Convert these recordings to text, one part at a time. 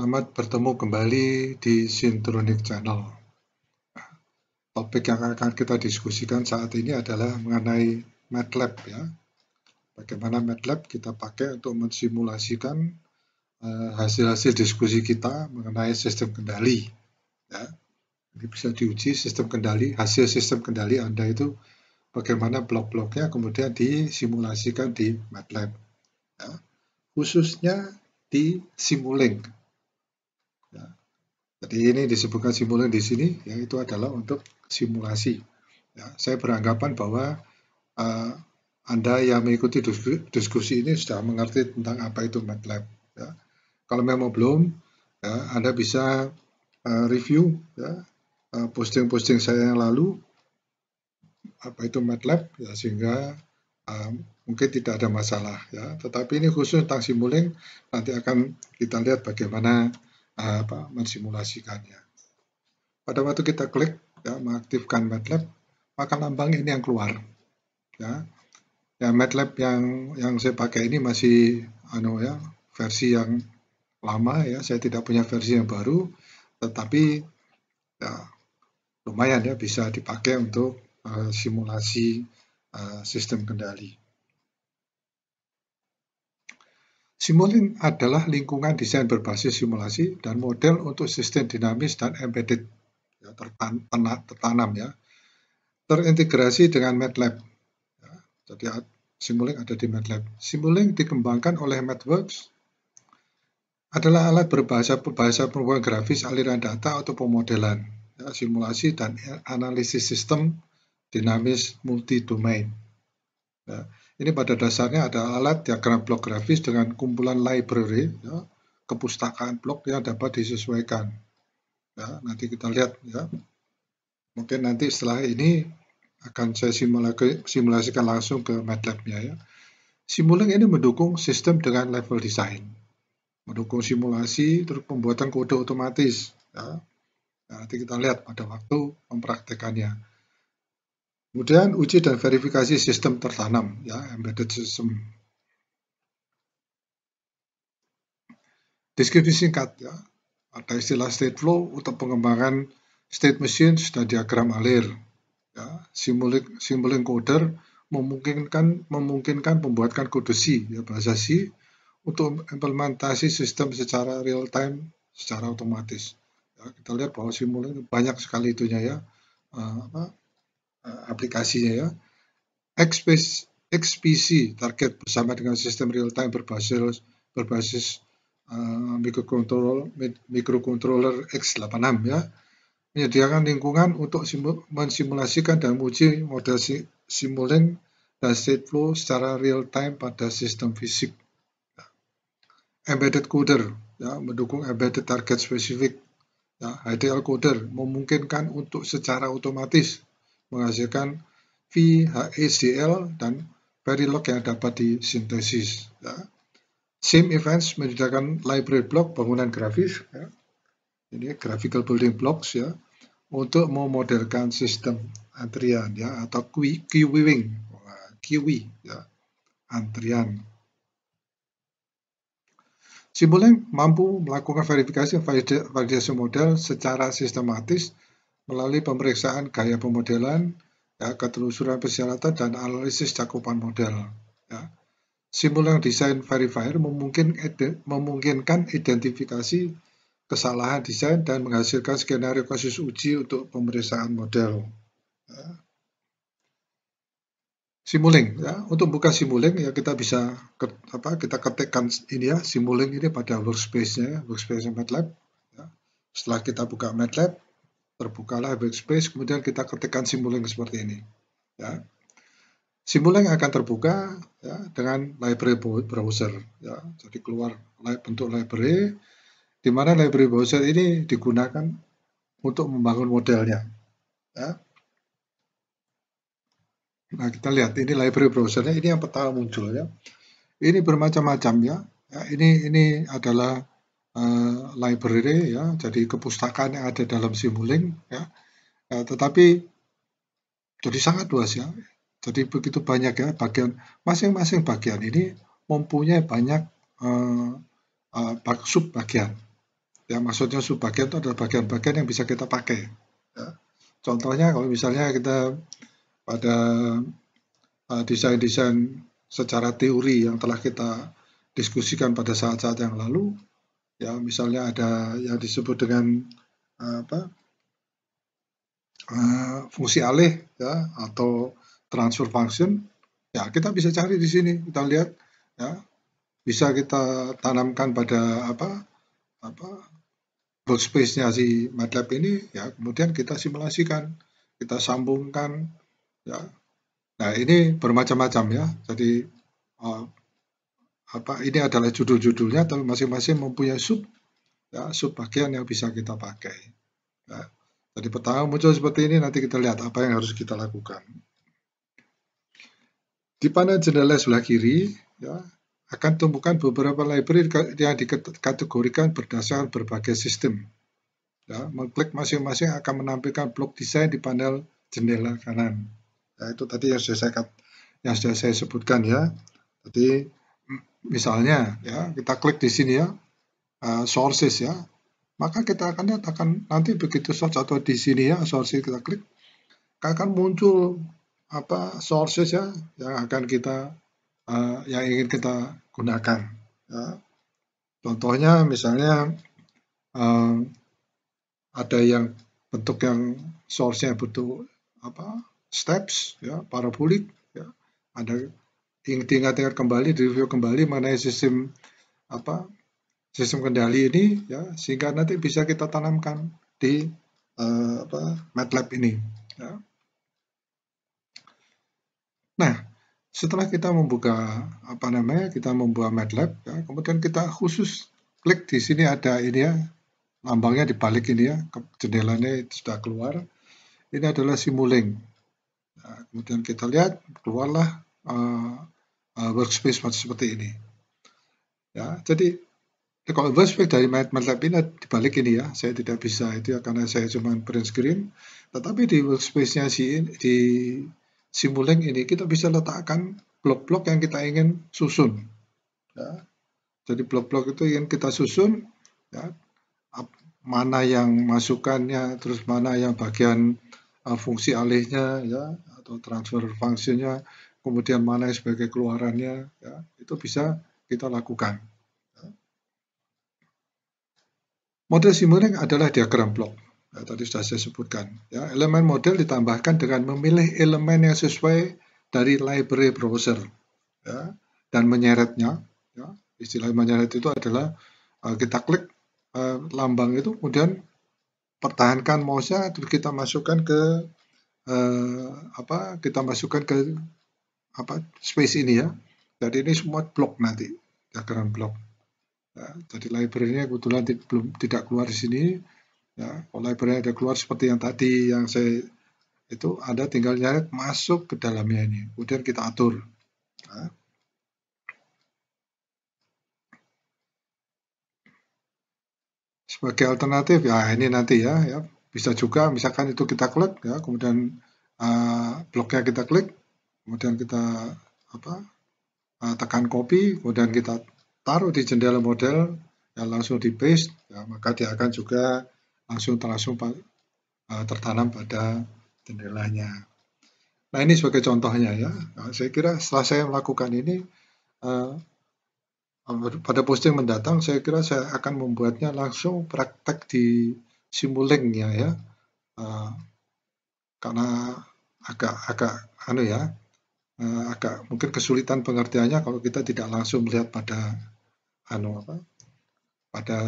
Selamat bertemu kembali di Syntronic Channel. Topik yang akan kita diskusikan saat ini adalah mengenai MATLAB ya. Bagaimana MATLAB kita pakai untuk mensimulasikan hasil-hasil diskusi kita mengenai sistem kendali. Ya. Ini bisa diuji sistem kendali, hasil sistem kendali Anda itu bagaimana blok-bloknya kemudian disimulasikan di MATLAB. Ya. Khususnya di Simulink. Ya. Jadi ini disebutkan Simulink di sini, yaitu adalah untuk simulasi. Ya, saya beranggapan bahwa Anda yang mengikuti diskusi ini sudah mengerti tentang apa itu MATLAB. Ya. Kalau memang belum, ya, Anda bisa review ya, posting-posting saya yang lalu apa itu MATLAB, ya, sehingga mungkin tidak ada masalah. Ya. Tetapi ini khusus tentang Simulink, nanti akan kita lihat bagaimana mensimulasikannya. Pada waktu kita klik ya, mengaktifkan MATLAB, maka lambang ini yang keluar. Ya, MATLAB yang saya pakai ini masih versi yang lama ya. Saya tidak punya versi yang baru, tetapi ya, lumayan ya bisa dipakai untuk simulasi sistem kendali. Simulink adalah lingkungan desain berbasis simulasi dan model untuk sistem dinamis dan embedded ya, tertanam ya, terintegrasi dengan MATLAB. Ya, jadi Simulink ada di MATLAB. Simulink dikembangkan oleh MathWorks, adalah alat berbahasa pembuatan grafis aliran data atau pemodelan, ya, simulasi dan analisis sistem dinamis multi-domain. Ya, ini pada dasarnya ada alat diagram blok grafis dengan kumpulan library, ya, kepustakaan blok yang dapat disesuaikan. Ya, nanti kita lihat ya. Mungkin nanti setelah ini akan saya simulasikan langsung ke MATLAB-nya ya. Simulink ini mendukung sistem dengan level design, mendukung simulasi terus pembuatan kode otomatis. Ya. Nah, nanti kita lihat pada waktu mempraktekannya. Kemudian uji dan verifikasi sistem tertanam, ya, embedded system. Deskripsi singkat, ya, ada istilah state flow untuk pengembangan state machines dan diagram alir. Ya, Simulink coder memungkinkan pembuatan kode C, ya, bahasa C, untuk implementasi sistem secara real time, secara otomatis. Ya, kita lihat bahwa Simulink banyak sekali itunya ya, aplikasinya ya. XPC target bersama dengan sistem real time berbasis microcontroller x86 ya, menyediakan lingkungan untuk mensimulasikan dan menguji model Simulink dan state flow secara real time pada sistem fisik. Embedded coder ya, mendukung embedded target spesifik. Ya, HDL coder memungkinkan untuk secara otomatis menghasilkan VHDL dan Verilog yang dapat disintesis. Ya. Sim Events menyediakan library block bangunan grafis. Ya. Ini graphical building blocks ya, untuk memodelkan sistem antrian ya, atau queuing, ya, antrian. Simulink mampu melakukan verifikasi validasi model secara sistematis melalui pemeriksaan gaya pemodelan, ya, ketelusuran persyaratan dan analisis cakupan model. Ya. Simulink Design Verifier memungkinkan identifikasi kesalahan desain dan menghasilkan skenario kasus uji untuk pemeriksaan model. Ya. Simulink ya, untuk buka Simulink ya kita bisa kita ketikkan ini ya, Simulink ini pada workspace-nya, workspace MATLAB. Ya. Setelah kita buka MATLAB, terbukalah workspace, kemudian kita ketikkan Simulink seperti ini. Ya. Simulink akan terbuka ya, dengan library browser. Ya. Jadi keluar bentuk library, di mana library browser ini digunakan untuk membangun modelnya. Ya. Nah, kita lihat ini library browsernya, ini yang pertama muncul ya. Ini bermacam-macam ya. Ya, ini adalah library ya, jadi kepustakaan yang ada dalam Simulink ya. Tetapi jadi sangat luas ya. Jadi begitu banyak ya bagian, masing-masing bagian ini mempunyai banyak sub bagian. Ya, maksudnya subbagian itu adalah bagian-bagian yang bisa kita pakai. Ya. Contohnya kalau misalnya kita pada desain-desain secara teori yang telah kita diskusikan pada saat-saat yang lalu, ya misalnya ada yang disebut dengan fungsi alih ya atau transfer function, ya kita bisa cari di sini, kita lihat ya, bisa kita tanamkan pada workspace-nya si MATLAB ini ya, kemudian kita simulasikan, kita sambungkan ya. Nah, ini bermacam-macam ya. Jadi ini adalah judul-judulnya, tapi masing-masing mempunyai sub bagian yang bisa kita pakai. Ya. Jadi pertama muncul seperti ini, nanti kita lihat apa yang harus kita lakukan. Di panel jendela sebelah kiri, ya, akan temukan beberapa library yang dikategorikan berdasarkan berbagai sistem. Ya, mengklik masing-masing akan menampilkan blok desain di panel jendela kanan. Ya, itu tadi yang sudah saya sebutkan ya. Jadi misalnya ya kita klik di sini ya, sources ya, maka kita akan lihat nanti begitu search atau di sini ya sources kita klik, akan muncul sources ya yang akan kita yang ingin kita gunakan. Ya. Contohnya misalnya ada yang bentuk yang source-nya bentuk steps ya, parabolik ya. Ada ingin diingat-ingat kembali, direview kembali mengenai sistem kendali ini ya, sehingga nanti bisa kita tanamkan di MATLAB ini ya. Nah, setelah kita membuka kita membuat MATLAB ya, kemudian kita khusus klik di sini ada ini ya, lambangnya dibalik ini ya, jendelanya sudah keluar. Ini adalah Simulink. Nah, kemudian kita lihat keluarlah workspace seperti ini. Ya, jadi kalau workspace dari MATLAB ini dibalik ini ya, saya tidak bisa itu ya karena saya cuma print screen. Tetapi di workspace-nya di Simulink ini kita bisa letakkan blok-blok yang kita ingin susun. Ya. Jadi blok-blok itu yang kita susun, ya, mana yang masukannya, terus mana yang bagian fungsi alihnya, ya, atau transfer function-nya, kemudian mana yang sebagai keluarannya, ya, itu bisa kita lakukan. Ya. Model Simulink adalah diagram blok. Ya, tadi sudah saya sebutkan. Ya, elemen model ditambahkan dengan memilih elemen yang sesuai dari library browser, ya, dan menyeretnya. Ya. Istilah menyeret itu adalah kita klik lambang itu, kemudian pertahankan mouse-nya, terus kita masukkan ke space ini ya. Jadi ini semua blok nanti, diagram blok. Ya, jadi library-nya kebetulan tidak keluar di sini. Ya, kalau library ada keluar seperti yang tadi yang saya itu, Anda tinggal nyeret masuk ke dalamnya ini, kemudian kita atur. Ya. Sebagai alternatif ya ini nanti ya bisa juga misalkan itu kita klik ya, kemudian bloknya kita klik, kemudian kita tekan copy, kemudian kita taruh di jendela model ya, langsung di paste ya, maka dia akan juga langsung tertanam pada jendelanya. Nah, ini sebagai contohnya ya. Nah, saya kira setelah saya melakukan ini pada posting mendatang, saya kira saya akan membuatnya langsung praktek di Simulink ya. Karena agak mungkin kesulitan pengertiannya kalau kita tidak langsung melihat pada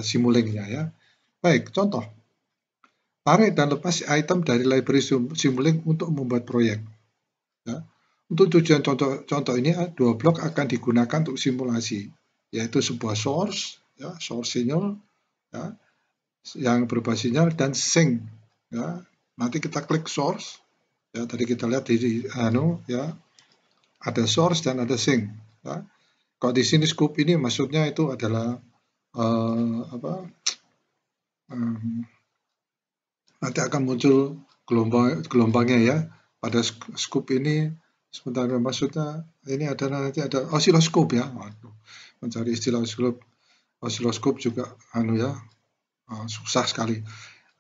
Simulink-nya ya. Baik, contoh. Tarik dan lepas item dari library Simulink untuk membuat proyek. Ya. Untuk tujuan contoh ini, dua blok akan digunakan untuk simulasi, yaitu sebuah source, ya, source signal, ya, yang berbasis sinyal, dan sync. Ya. Nanti kita klik source, ya, tadi kita lihat di ya, ada source dan ada sync. Ya. Kalau di sini scope ini maksudnya itu adalah nanti akan muncul gelombangnya ya. Pada scope ini sebentar, maksudnya ini nanti ada osiloskop ya. Waduh, mencari istilah osiloskop juga ya. susah sekali.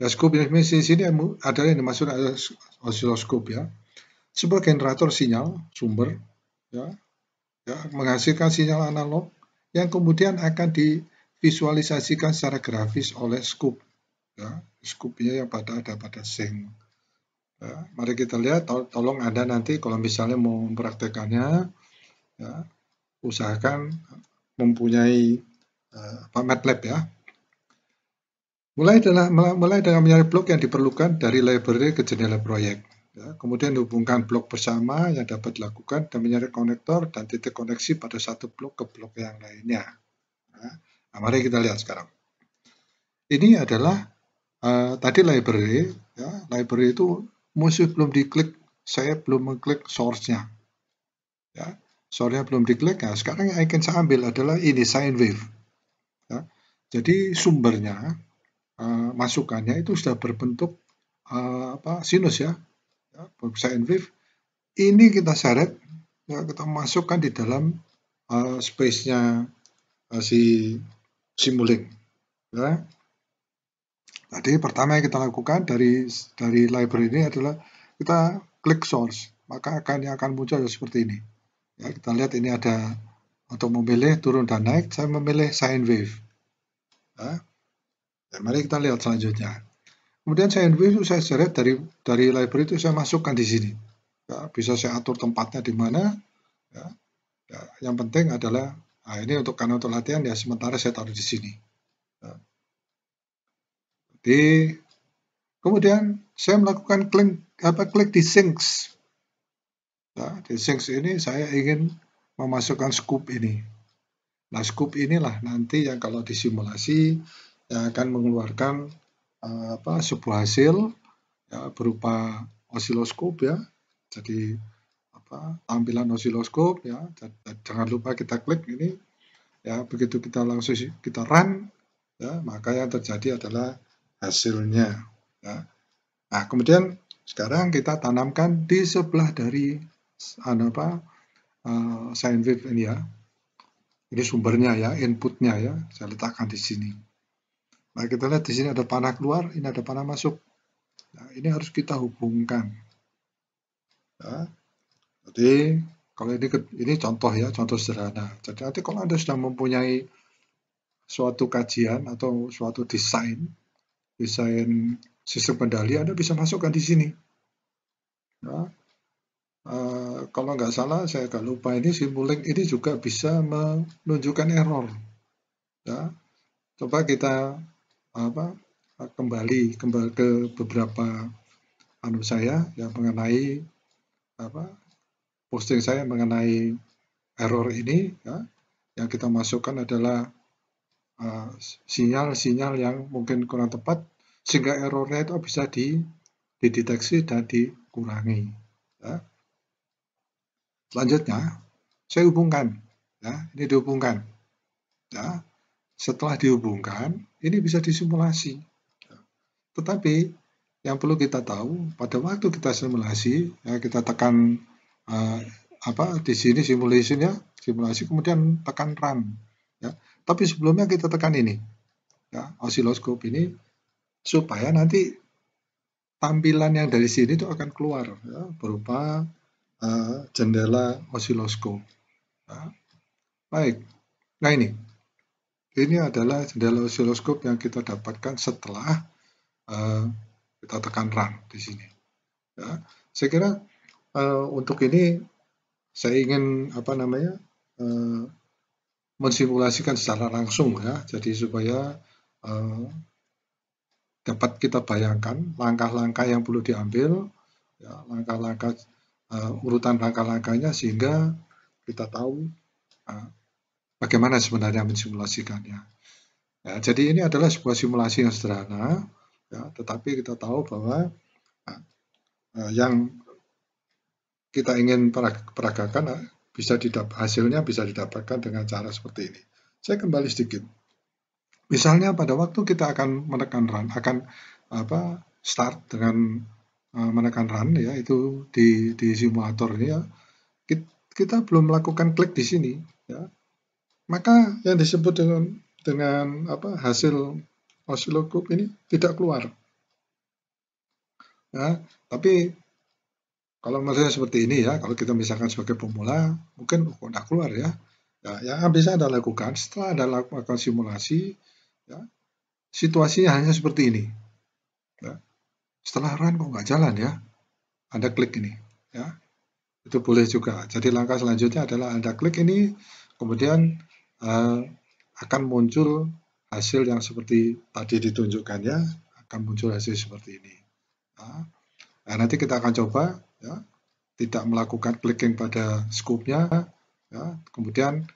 Ya, scoop ini di sini adalah yang dimaksud adalah osiloskop ya. Sebuah generator sinyal sumber ya, menghasilkan sinyal analog yang kemudian akan divisualisasikan secara grafis oleh scoop. Ya, scoopnya yang ada pada sink. Ya, mari kita lihat, tolong Anda nanti kalau misalnya mau mempraktekannya, ya, usahakan mempunyai MATLAB ya. Mulai dengan mencari blok yang diperlukan dari library ke jendela proyek. Ya, kemudian hubungkan blok bersama yang dapat dilakukan dan mencari konektor dan titik koneksi pada satu blok ke blok yang lainnya. Nah, mari kita lihat sekarang. Ini adalah tadi library. Ya, library itu musuh belum diklik, saya belum mengklik source-nya. Ya, source-nya belum diklik. Nah, sekarang yang akan saya ambil adalah ini sine wave. Ya, jadi sumbernya masukannya itu sudah berbentuk sinus ya, sine wave. Ini kita seret, ya, kita masukkan di dalam space-nya si Simulink. Ya. Jadi pertama yang kita lakukan dari library ini adalah kita klik source, maka yang akan muncul seperti ini. Ya, kita lihat ini ada untuk memilih turun dan naik, saya memilih sine wave. Ya. Ya, mari kita lihat selanjutnya. Kemudian sine wave itu saya seret dari library itu saya masukkan di sini. Ya, bisa saya atur tempatnya di mana. Ya. Ya, yang penting adalah ini karena untuk latihan ya sementara saya taruh di sini. Ya. Kemudian saya melakukan klik di sinks. Ya, di sinks ini saya ingin memasukkan scoop ini. Nah, scoop inilah nanti yang kalau disimulasi yang akan mengeluarkan sebuah hasil ya, berupa osiloskop ya. Jadi tampilan osiloskop ya. Jangan lupa kita klik ini ya, begitu kita langsung kita run ya, maka yang terjadi adalah hasilnya ya. Nah, kemudian sekarang kita tanamkan di sebelah dari sine wave ini ya. Ini sumbernya ya, inputnya ya, saya letakkan di sini. Nah, kita lihat di sini ada panah keluar, ini ada panah masuk. Nah, ini harus kita hubungkan. Ya. Jadi kalau ini contoh ya, contoh sederhana. Jadi nanti kalau Anda sudah mempunyai suatu kajian atau suatu desain sistem kendali, Anda bisa masukkan di sini. Ya. Kalau nggak salah, saya nggak lupa ini Simulink ini juga bisa menunjukkan error. Ya. Coba kita kembali ke beberapa saya yang mengenai posting saya mengenai error ini ya. Yang kita masukkan adalah sinyal-sinyal yang mungkin kurang tepat sehingga errornya itu bisa dideteksi dan dikurangi ya. Selanjutnya saya hubungkan ya, ini dihubungkan ya. Setelah dihubungkan ini bisa disimulasi ya. Tetapi yang perlu kita tahu pada waktu kita simulasi ya, kita tekan di sini simulasi kemudian tekan run ya. Tapi sebelumnya kita tekan ini ya, osiloskop ini supaya nanti tampilan yang dari sini itu akan keluar ya, berupa jendela osiloskop ya. Baik, nah ini adalah jendela osiloskop yang kita dapatkan setelah kita tekan run di sini ya. Saya kira untuk ini saya ingin mensimulasikan secara langsung ya, jadi supaya dapat kita bayangkan langkah-langkah yang perlu diambil, ya, langkah-langkah urutan langkah-langkahnya sehingga kita tahu bagaimana sebenarnya mensimulasikannya. Ya, jadi ini adalah sebuah simulasi yang sederhana, ya, tetapi kita tahu bahwa yang kita ingin peragakan hasilnya bisa didapatkan dengan cara seperti ini. Saya kembali sedikit. Misalnya pada waktu kita akan menekan run, akan start dengan menekan run ya, itu di simulator ini ya, kita belum melakukan klik di sini ya. Maka yang disebut dengan hasil oscilloscope ini tidak keluar. Ya, tapi kalau misalnya seperti ini ya, kalau kita misalkan sebagai pemula, mungkin kok nggak keluar ya. Ya, yang bisa Anda lakukan setelah Anda lakukan simulasi, ya, situasinya hanya seperti ini. Ya. Setelah run kok nggak jalan ya, Anda klik ini. Ya, itu boleh juga. Jadi langkah selanjutnya adalah Anda klik ini, kemudian akan muncul hasil yang seperti tadi ditunjukkan ya, akan muncul hasil seperti ini. Nah, nanti kita akan coba ya, tidak melakukan clicking pada scope-nya, ya, kemudian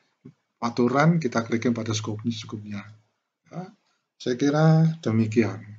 aturan kita clicking pada scope-nya. Ya. Saya kira demikian.